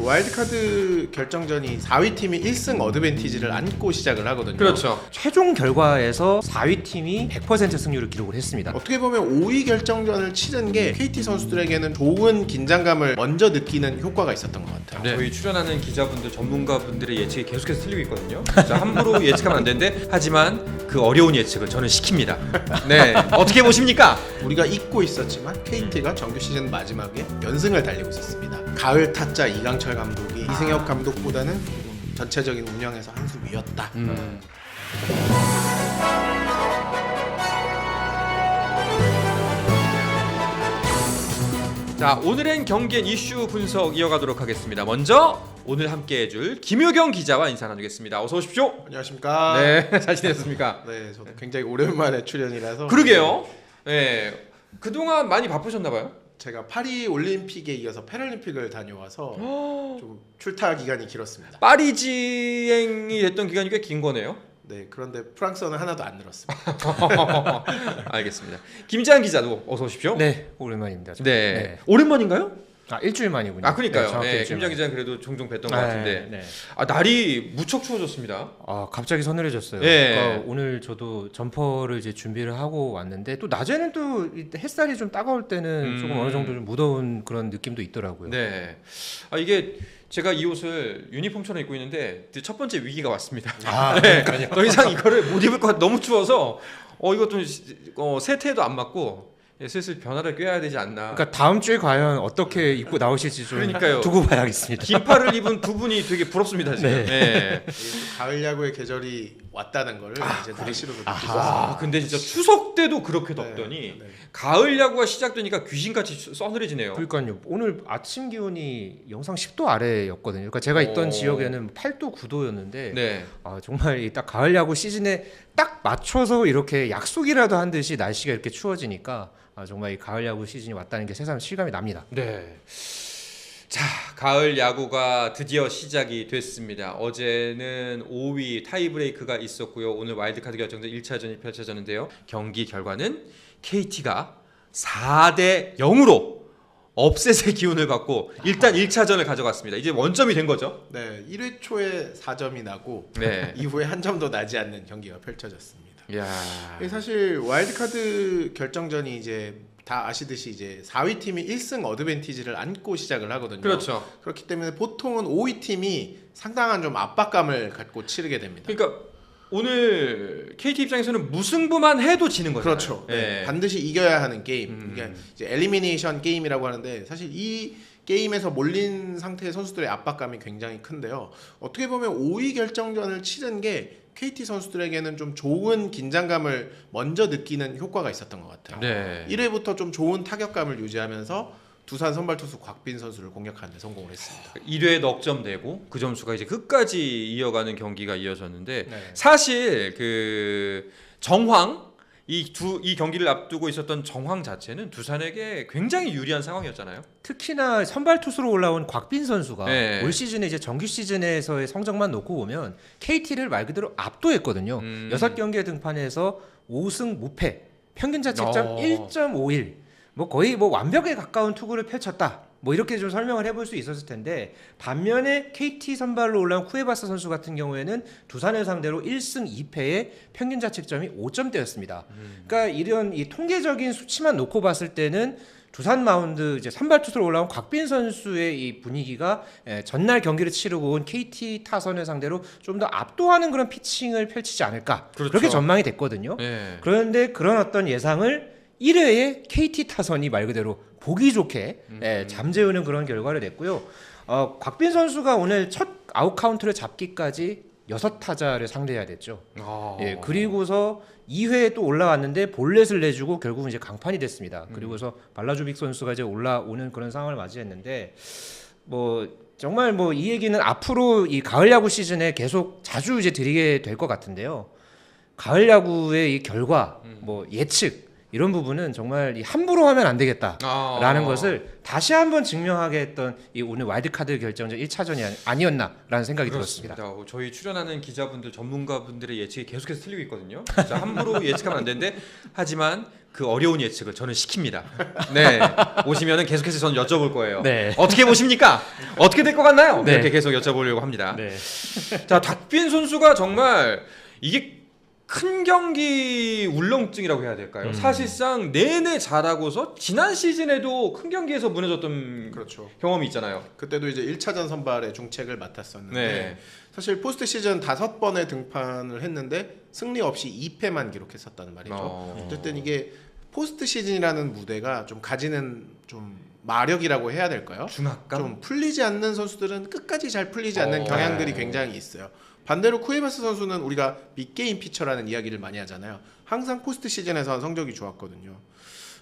와일드카드 결정전이 4위 팀이 1승 어드밴티지를 안고 시작을 하거든요. 그렇죠. 최종 결과에서 4위 팀이 100% 승률을 기록을 했습니다. 어떻게 보면 5위 결정전을 치른 게 KT 선수들에게는 좋은 긴장감을 먼저 느끼는 효과가 있었던 것 같아요. 네. 저희 출연하는 기자분들, 전문가분들의 예측이 계속해서 틀리고 있거든요. 자, 함부로 예측하면 안 되는데 하지만 그 어려운 예측을 저는 시킵니다. 네, 어떻게 보십니까? 우리가 잊고 있었지만 KT가 정규 시즌 마지막에 연승을 달리고 있었습니다. 가을 타짜 이강철 감독이 이승엽 감독보다는 전체적인 운영에서 한 수 위였다. 자, 오늘은 경기의 이슈 분석 이어가도록 하겠습니다. 먼저 오늘 함께해줄 김효경 기자와 인사 나누겠습니다. 어서 오십시오. 안녕하십니까? 네, 잘 지냈습니까? 네, 저도 굉장히 오랜만에 출연이라서. 그러게요. 네, 그동안 많이 바쁘셨나봐요. 제가 파리 올림픽에 이어서 패럴림픽을 다녀와서 좀 출타 기간이 길었습니다. 파리지행이 됐던 기간이 꽤 긴 거네요. 네, 그런데 프랑스어는 하나도 안 늘었습니다. 알겠습니다. 김지한 기자도 어서 오십시오. 네, 오랜만입니다. 네. 네. 오랜만인가요? 일주일 만이군요. 아, 그러니까요. 네, 네, 일주일 김지한 만. 기자는 그래도 종종 뵀던 것 같은데. 네. 아, 날이 무척 추워졌습니다. 갑자기 서늘해졌어요. 네. 그러니까 오늘 저도 점퍼를 이제 준비를 하고 왔는데 또 낮에는 또 햇살이 좀 따가울 때는 조금 어느 정도 좀 무더운 그런 느낌도 있더라고요. 네. 아, 이게 제가 이 옷을 유니폼처럼 입고 있는데 첫 번째 위기가 왔습니다. 네. 더 이상 이거를 못 입을 것 같아. 너무 추워서 이거 좀 세태에도 안 맞고 슬슬 변화를 꾀해야 되지 않나. 그러니까 다음 주에 과연 어떻게 입고 나오실지 좀 그러니까요. 두고 봐야겠습니다. 긴팔을 입은 두 분이 되게 부럽습니다 지금. 네. 가을 야구의 계절이 왔다는 걸 이제 드레시로 느끼고 와, 근데 진짜 추석 때도 그렇게 덥더니 네. 가을 야구가 시작되니까 귀신같이 써늘해지네요. 그러니까요. 오늘 아침 기온이 영상 10도 아래였거든요. 그러니까 제가 있던 지역에는 8도, 9도였는데 네. 정말 이 딱 가을 야구 시즌에 딱 맞춰서 이렇게 약속이라도 한 듯이 날씨가 이렇게 추워지니까 정말 이 가을 야구 시즌이 왔다는 게 새삼 실감이 납니다. 네. 자, 가을 야구가 드디어 시작이 됐습니다. 어제는 5위 타이브레이크가 있었고요. 오늘 와일드카드 결정전 1차전이 펼쳐졌는데요. 경기 결과는 KT가 4대 0으로 업셋의 기운을 받고 일단 1차전을 가져갔습니다. 이제 원점이 된 거죠. 네, 1회 초에 4점이 나고 네. 이후에 한 점도 나지 않는 경기가 펼쳐졌습니다. 이야. 사실 와일드카드 결정전이 이제 다 아시듯이 이제 4위 팀이 1승 어드밴티지를 안고 시작을 하거든요. 그렇죠. 그렇기 때문에 보통은 5위 팀이 상당한 좀 압박감을 갖고 치르게 됩니다. 그러니까 오늘 KT 입장에서는 무승부만 해도 지는 거잖아요. 그렇죠. 네. 네, 반드시 이겨야 하는 게임. 이게 이제 엘리미네이션 게임이라고 하는데 사실 이 게임에서 몰린 상태의 선수들의 압박감이 굉장히 큰데요. 어떻게 보면 5위 결정전을 치른 게 KT 선수들에게는 좀 좋은 긴장감을 먼저 느끼는 효과가 있었던 것 같아요. 네. 1회부터 좀 좋은 타격감을 유지하면서 두산 선발 투수 곽빈 선수를 공략하는 데 성공을 했습니다. 1회에 넉 점 내고 그 점수가 이제 끝까지 이어가는 경기가 이어졌는데 네. 사실 그 정황 이 경기를 앞두고 있었던 정황 자체는 두산에게 굉장히 유리한 상황이었잖아요. 특히나 선발 투수로 올라온 곽빈 선수가 네. 올 시즌에 이제 정규 시즌에서의 성적만 놓고 보면 KT를 말 그대로 압도했거든요. 6경기에 등판해서 5승 무패, 평균 자책점 1.51. 거의 완벽에 가까운 투구를 펼쳤다. 이렇게 좀 설명을 해볼 수 있었을 텐데 반면에 KT 선발로 올라온 쿠에바스 선수 같은 경우에는 두산을 상대로 1승 2패에 평균 자책점이 5점대였습니다. 그러니까 이런 이 통계적인 수치만 놓고 봤을 때는 두산 마운드 이제 선발 투수로 올라온 곽빈 선수의 이 분위기가 전날 경기를 치르고 온 KT 타선을 상대로 좀 더 압도하는 그런 피칭을 펼치지 않을까. 그렇죠. 그렇게 전망이 됐거든요. 네. 그런데 그런 어떤 예상을 1회에 KT 타선이 말 그대로 보기 좋게 잠재우는 그런 결과를 냈고요. 곽빈 선수가 오늘 첫 아웃 카운트를 잡기까지 6타자를 상대해야 됐죠. 그리고서 2회에 또 올라왔는데 볼넷을 내주고 결국은 이제 강판이 됐습니다. 그리고서 발라주빅 선수가 이제 올라오는 그런 상황을 맞이했는데 정말 이 얘기는 앞으로 이 가을 야구 시즌에 계속 자주 이제 드리게 될 것 같은데요. 가을 야구의 이 결과, 예측 이런 부분은 정말 함부로 하면 안 되겠다라는 것을 다시 한번 증명하게 했던 이 오늘 와일드카드 결정전 1차전이 아니었나라는 생각이 들었습니다. 저희 출연하는 기자분들, 전문가분들의 예측이 계속해서 틀리고 있거든요. 진짜 함부로 예측하면 안 되는데 하지만 그 어려운 예측을 저는 시킵니다. 네, 오시면은 계속해서 저는 여쭤볼 거예요. 네. 어떻게 보십니까? 어떻게 될 것 같나요? 네. 이렇게 계속 여쭤보려고 합니다. 네. 자, 닥빈 선수가 정말 이게 큰 경기 울렁증이라고 해야 될까요? 사실상 내내 잘하고서 지난 시즌에도 큰 경기에서 무너졌던 그렇죠. 경험이 있잖아요. 그때도 이제 1차전 선발의 중책을 맡았었는데 네. 사실 포스트 시즌 5번의 등판을 했는데 승리 없이 2패만 기록했었다는 말이죠. 어쨌든 이게 포스트 시즌이라는 무대가 좀 가지는 좀 마력이라고 해야 될까요? 중압감? 좀 풀리지 않는 선수들은 끝까지 잘 풀리지 않는 경향들이 굉장히 있어요. 반대로 쿠에바스 선수는 우리가 빅게임 피처라는 이야기를 많이 하잖아요. 항상 포스트 시즌에서 성적이 좋았거든요.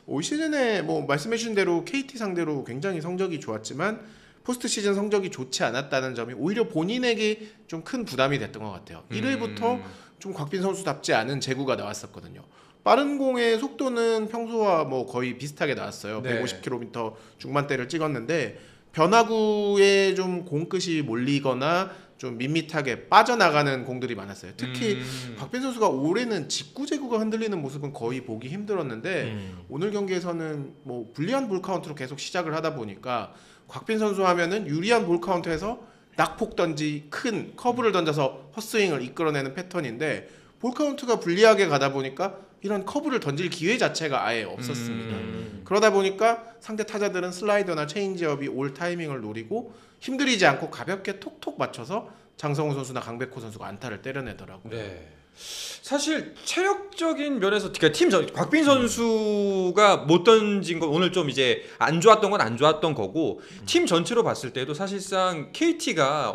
올 시즌에 뭐 말씀해주신 대로 KT 상대로 굉장히 성적이 좋았지만 포스트 시즌 성적이 좋지 않았다는 점이 오히려 본인에게 좀 큰 부담이 됐던 것 같아요. 1회부터 좀 곽빈 선수답지 않은 제구가 나왔었거든요. 빠른 공의 속도는 평소와 뭐 거의 비슷하게 나왔어요. 네. 150km 중반대를 찍었는데 변화구에 좀 공끝이 몰리거나 좀 밋밋하게 빠져나가는 공들이 많았어요. 특히 곽빈 선수가 올해는 직구 제구가 흔들리는 모습은 거의 보기 힘들었는데 오늘 경기에서는 뭐 불리한 볼 카운트로 계속 시작을 하다 보니까 곽빈 선수 하면은 유리한 볼 카운트에서 낙폭 던지 큰 커브를 던져서 헛스윙을 이끌어내는 패턴인데 볼 카운트가 불리하게 가다 보니까 이런 커브를 던질 기회 자체가 아예 없었습니다. 그러다 보니까 상대 타자들은 슬라이더나 체인지업이 올 타이밍을 노리고 힘들이지 않고 가볍게 톡톡 맞춰서 장성우 선수나 강백호 선수가 안타를 때려내더라고요. 네. 사실 체력적인 면에서 그러니까 곽빈 선수가 못 던진 건 오늘 좀 이제 안 좋았던 건 안 좋았던 거고 팀 전체로 봤을 때도 사실상 KT가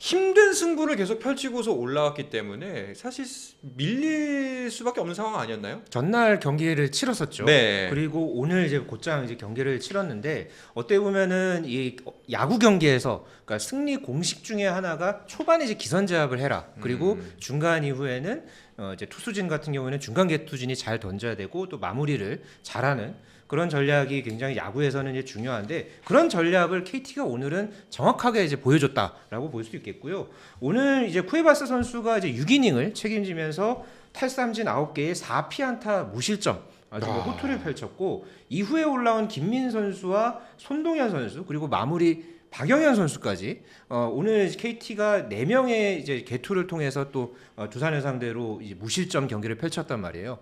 힘든 승부를 계속 펼치고서 올라왔기 때문에 사실 밀릴 수밖에 없는 상황 아니었나요? 전날 경기를 치렀었죠. 네. 그리고 오늘 이제 곧장 이제 경기를 치렀는데 어떻게 보면은 이 야구 경기에서 그러니까 승리 공식 중에 하나가 초반에 이제 기선 제압을 해라. 그리고 중간 이후에는 이제 투수진 같은 경우에는 중간 개투진이 잘 던져야 되고 또 마무리를 잘하는 그런 전략이 굉장히 야구에서는 이제 중요한데 그런 전략을 KT가 오늘은 정확하게 이제 보여줬다라고 볼 수 있겠고요. 오늘 이제 쿠에바스 선수가 이제 6이닝을 책임지면서 탈삼진 9개에 4피안타 무실점 아주 호투를 펼쳤고 이후에 올라온 김민 선수와 손동현 선수 그리고 마무리 박영현 선수까지 오늘 KT가 4명의 이제 개투를 통해서 또 두산을 상대로 이제 무실점 경기를 펼쳤단 말이에요.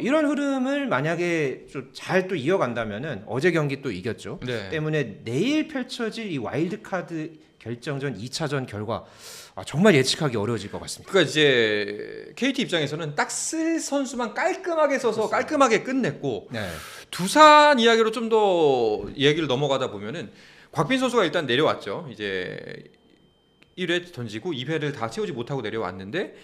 이런 흐름을 만약에 좀 잘 또 이어간다면은 어제 경기 또 이겼죠. 네. 때문에 내일 펼쳐질 이 와일드카드 결정전 2차전 결과 정말 예측하기 어려워질 것 같습니다. 그러니까 이제 KT 입장에서는 딱 쓸 선수만 깔끔하게 써서 깔끔하게 끝냈고 네. 두산 이야기로 좀 더 이야기를 넘어가다 보면은 곽빈 선수가 일단 내려왔죠. 이제 1회 던지고 2회를 다 채우지 못하고 내려왔는데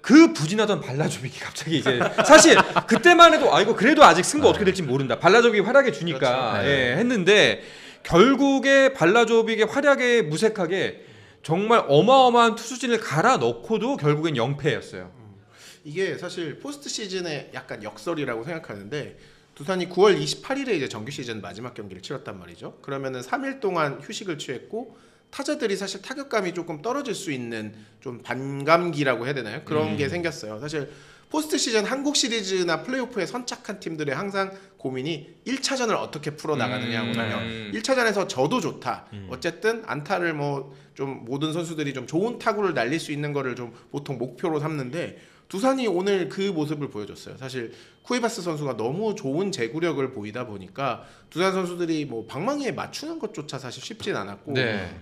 그 부진하던 발라조빅이 갑자기 이제 사실 그때만 해도 이거 그래도 아직 승부 어떻게 될지 모른다. 발라조빅이 활약해 주니까 그렇죠. 예, 했는데 결국에 발라조빅의 활약에 무색하게 정말 어마어마한 투수진을 갈아 넣고도 결국엔 0패였어요. 이게 사실 포스트 시즌의 약간 역설이라고 생각하는데 두산이 9월 28일에 이제 정규 시즌 마지막 경기를 치렀단 말이죠. 그러면은 3일 동안 휴식을 취했고 타자들이 사실 타격감이 조금 떨어질 수 있는 좀 반감기라고 해야 되나요? 그런 게 생겼어요. 사실 포스트 시즌 한국 시리즈나 플레이오프에 선착한 팀들의 항상 고민이 1차전을 어떻게 풀어 나가느냐거든요. 1차전에서 져도 좋다. 어쨌든 안타를 뭐 좀 모든 선수들이 좀 좋은 타구를 날릴 수 있는 거를 좀 보통 목표로 삼는데 두산이 오늘 그 모습을 보여줬어요. 사실 쿠에바스 선수가 너무 좋은 제구력을 보이다 보니까 두산 선수들이 뭐 방망이에 맞추는 것조차 사실 쉽진 않았고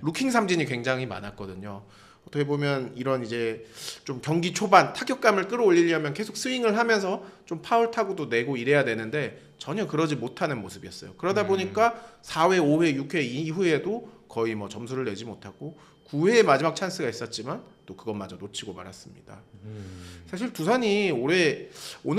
루킹 삼진이 굉장히 많았거든요. 어떻게 보면 이런 이제 좀 경기 초반 타격감을 끌어올리려면 계속 스윙을 하면서 좀 파울 타구도 내고 이래야 되는데 전혀 그러지 못하는 모습이었어요. 그러다 보니까 4회, 5회, 6회 이후에도 거의 뭐 점수를 내지 못하고 9회에 마지막 찬스가 있었지만 또 그것마저 놓치고 말았습니다. 사실 두산이 오늘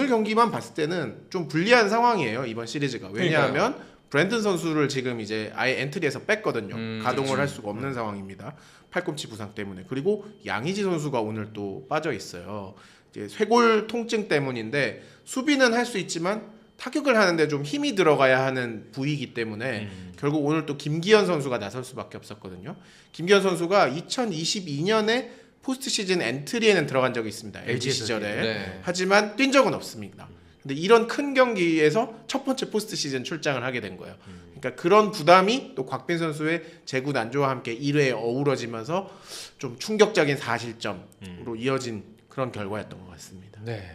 경기만 봤을 때는 좀 불리한 상황이에요. 이번 시리즈가. 왜냐하면 브랜든 선수를 지금 이제 아예 엔트리에서 뺐거든요. 가동을 할 수가 없는 상황입니다. 팔꿈치 부상 때문에. 그리고 양의지 선수가 오늘 또 빠져 있어요. 이제 쇄골 통증 때문인데 수비는 할 수 있지만 타격을 하는데 좀 힘이 들어가야 하는 부위이기 때문에 결국 오늘 또 김기현 선수가 나설 수밖에 없었거든요. 김기현 선수가 2022년에 포스트 시즌 엔트리에는 들어간 적이 있습니다. LG 시절에. 네. 하지만 뛴 적은 없습니다. 근데 이런 큰 경기에서 첫 번째 포스트 시즌 출장을 하게 된 거예요. 그러니까 그런 부담이 또 곽빈 선수의 제구 난조와 함께 1회에 어우러지면서 좀 충격적인 4실점으로 이어진 그런 결과였던 것 같습니다. 네.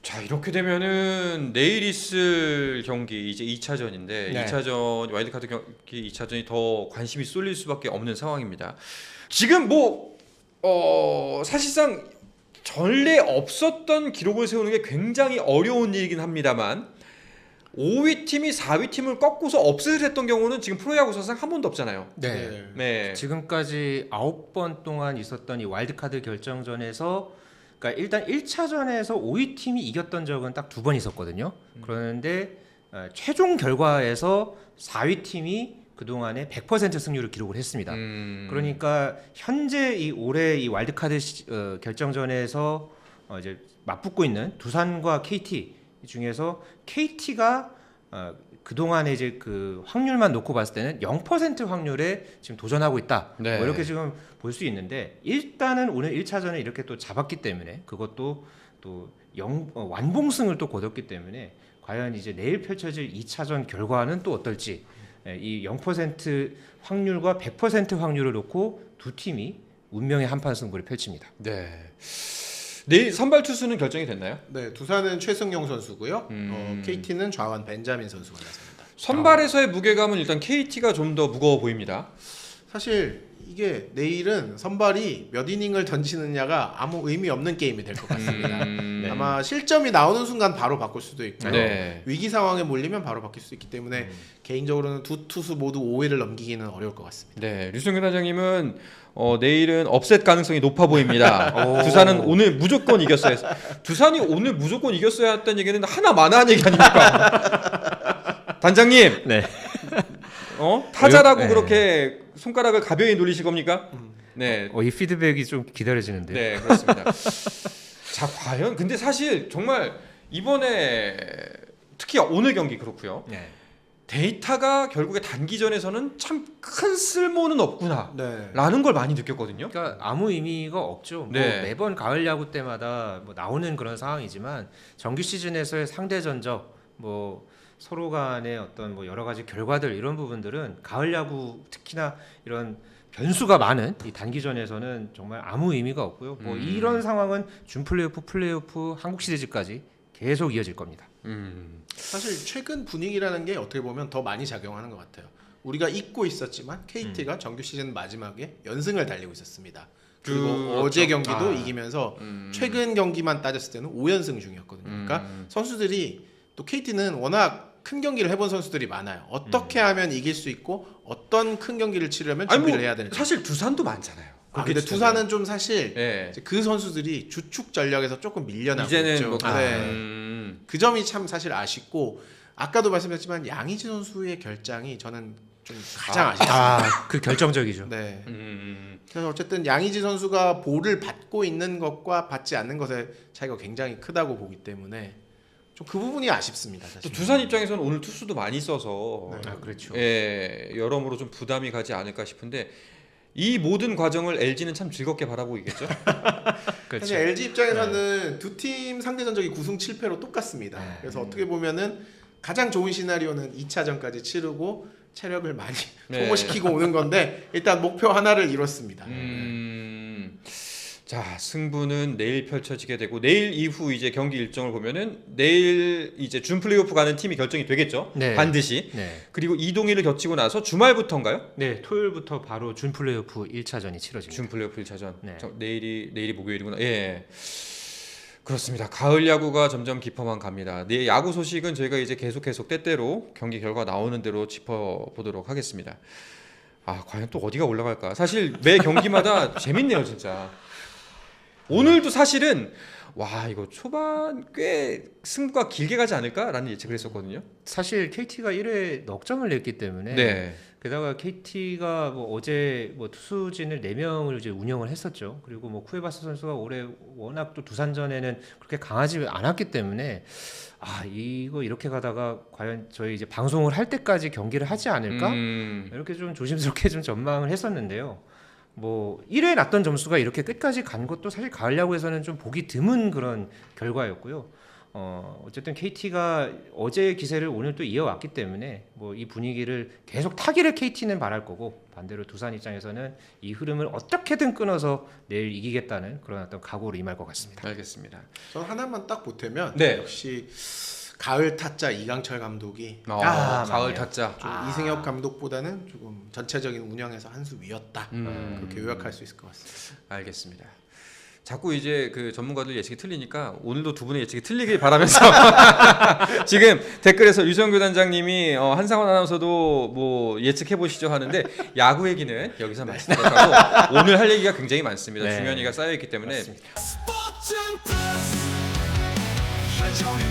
자 이렇게 되면은 내일 있을 경기 이제 2차전인데 네. 2차전 와일드카드 경기 2차전이 더 관심이 쏠릴 수밖에 없는 상황입니다. 지금 뭐 사실상 전례 없었던 기록을 세우는 게 굉장히 어려운 일이긴 합니다만 5위 팀이 4위 팀을 꺾고서 업셋을 했던 경우는 지금 프로야구 사상 한 번도 없잖아요. 네. 네. 지금까지 9번 동안 있었던 이 와일드카드 결정전에서 그러니까 일단 1차전에서 5위 팀이 이겼던 적은 딱 2번 있었거든요. 그런데 최종 결과에서 4위 팀이 그동안에 100% 승률을 기록을 했습니다. 그러니까 현재 이 올해 이 와일드카드 결정전에서 이제 맞붙고 있는 두산과 KT 중에서 KT가 그동안에 이제 그 확률만 놓고 봤을 때는 0% 확률에 지금 도전하고 있다. 네. 뭐 이렇게 지금 볼 수 있는데 일단은 오늘 1차전에 이렇게 또 잡았기 때문에 그것도 또 완봉승을 또 거뒀기 때문에 과연 이제 내일 펼쳐질 2차전 결과는 또 어떨지 이 0% 확률과 100% 확률을 놓고 두 팀이 운명의 한판 승부를 펼칩니다. 네. 내일 선발 투수는 결정이 됐나요? 네, 두산은 최승용 선수고요. KT는 좌완 벤자민 선수가 나섭니다. 선발에서의 무게감은 일단 KT가 좀 더 무거워 보입니다. 사실 이게 내일은 선발이 몇 이닝을 던지느냐가 아무 의미 없는 게임이 될 것 같습니다. 아마 실점이 나오는 순간 바로 바꿀 수도 있고요. 네. 위기 상황에 몰리면 바로 바뀔 수 있기 때문에 개인적으로는 두 투수 모두 5회를 넘기기는 어려울 것 같습니다. 네, 류승균 사장님은 내일은 업셋 가능성이 높아 보입니다. 두산은 오늘 무조건 이겼어야 했어. 두산이 오늘 무조건 이겼어야 했다는 얘기는 하나마나한 얘기 아닙니까? 단장님, 네. 타자라고 네. 그렇게 손가락을 가벼이 놀리실 겁니까? 네, 이 피드백이 좀 기다려지는데. 네 그렇습니다. 자, 과연 근데 사실 정말 이번에 특히 오늘 경기 그렇고요. 네. 데이터가 결국에 단기전에서는 참 큰 쓸모는 없구나. 네. 라는 걸 많이 느꼈거든요. 그러니까 아무 의미가 없죠. 네. 뭐 매번 가을 야구 때마다 뭐 나오는 그런 상황이지만 정규 시즌에서의 상대 전적, 뭐 서로 간의 어떤 뭐 여러 가지 결과들 이런 부분들은 가을 야구 특히나 이런 변수가 많은 이 단기전에서는 정말 아무 의미가 없고요. 뭐 이런 상황은 준 플레이오프, 한국 시리즈까지 계속 이어질 겁니다. 사실 최근 분위기라는 게 어떻게 보면 더 많이 작용하는 것 같아요. 우리가 잊고 있었지만 KT가 정규 시즌 마지막에 연승을 달리고 있었습니다. 그리고 어제 경기도 이기면서 최근 경기만 따졌을 때는 5연승 중이었거든요. 그러니까 선수들이 또 KT는 워낙 큰 경기를 해본 선수들이 많아요. 어떻게 하면 이길 수 있고 어떤 큰 경기를 치려면 준비를 해야 되는지. 사실 두산도 많잖아요. 근데 두산은 좀 사실 네. 이제 그 선수들이 주축 전력에서 조금 밀려나고 이제는 있죠. 뭐 네. 그 점이 참 사실 아쉽고 아까도 말씀드렸지만 양의지 선수의 결장이 저는 좀 가장 아쉽습니다. 그 결정적이죠. 네. 그래서 어쨌든 양의지 선수가 볼을 받고 있는 것과 받지 않는 것의 차이가 굉장히 크다고 보기 때문에 좀 그 부분이 아쉽습니다. 사실. 또 두산 입장에서는 오늘 투수도 많이 써서 그렇죠. 예, 여러모로 좀 부담이 가지 않을까 싶은데 이 모든 과정을 LG는 참 즐겁게 바라보고 있겠죠. 그렇죠. 사실 LG 입장에서는 두 팀 상대 전적이 9승 7패로 똑같습니다. 그래서 어떻게 보면은 가장 좋은 시나리오는 2차전까지 치르고 체력을 많이 소모시키고 오는 건데 일단 목표 하나를 이뤘습니다. 자, 승부는 내일 펼쳐지게 되고 내일 이후 이제 경기 일정을 보면은 내일 이제 준 플레이오프 가는 팀이 결정이 되겠죠. 네. 반드시. 네. 그리고 이동일을 겹치고 나서 주말부터인가요? 네, 토요일부터 바로 준 플레이오프 1차전이 치러집니다. 준 플레이오프 1차전. 네. 내일이 목요일이구나. 예. 그렇습니다. 가을 야구가 점점 깊어만 갑니다. 내일 야구 소식은 저희가 이제 계속 때때로 경기 결과 나오는 대로 짚어보도록 하겠습니다. 아, 과연 또 어디가 올라갈까? 사실 매 경기마다 재밌네요, 진짜. 오늘도 사실은 와, 이거 초반 꽤 승부가 길게 가지 않을까라는 예측을 했었거든요. 사실 KT가 1회 넉점을 냈기 때문에 네. 게다가 KT가 뭐 어제 뭐 투수진을 4명을 이제 운영을 했었죠. 그리고 뭐 쿠에바스 선수가 올해 워낙 또 두산전에는 그렇게 강하지 않았기 때문에 이거 이렇게 가다가 과연 저희 이제 방송을 할 때까지 경기를 하지 않을까? 이렇게 좀 조심스럽게 좀 전망을 했었는데요. 뭐 1회에 났던 점수가 이렇게 끝까지 간 것도 사실 가을 야구에서는 좀 보기 드문 그런 결과였고요. 어쨌든 KT가 어제의 기세를 오늘 또 이어왔기 때문에 뭐 이 분위기를 계속 타기를 KT는 바랄 거고, 반대로 두산 입장에서는 이 흐름을 어떻게든 끊어서 내일 이기겠다는 그런 어떤 각오로 임할 것 같습니다. 알겠습니다. 저는 하나만 딱 보태면 네. 역시 가을 타짜 이강철 감독이 가을 맞네요. 타짜. 좀 이승엽 감독보다는 조금 전체적인 운영에서 한 수 위였다. 그렇게 요약할 수 있을 것 같습니다. 알겠습니다. 자꾸 이제 그 전문가들 예측이 틀리니까 오늘도 두 분의 예측이 틀리길 바라면서 지금 댓글에서 유정규 단장님이 한상원 아나운서도 뭐 예측해 보시죠 하는데 야구 얘기는 여기서 말씀드리고 오늘 할 얘기가 굉장히 많습니다. 네. 중요한 얘기가 쌓여 있기 때문에 맞습니다. 스포츠 플러스 한정의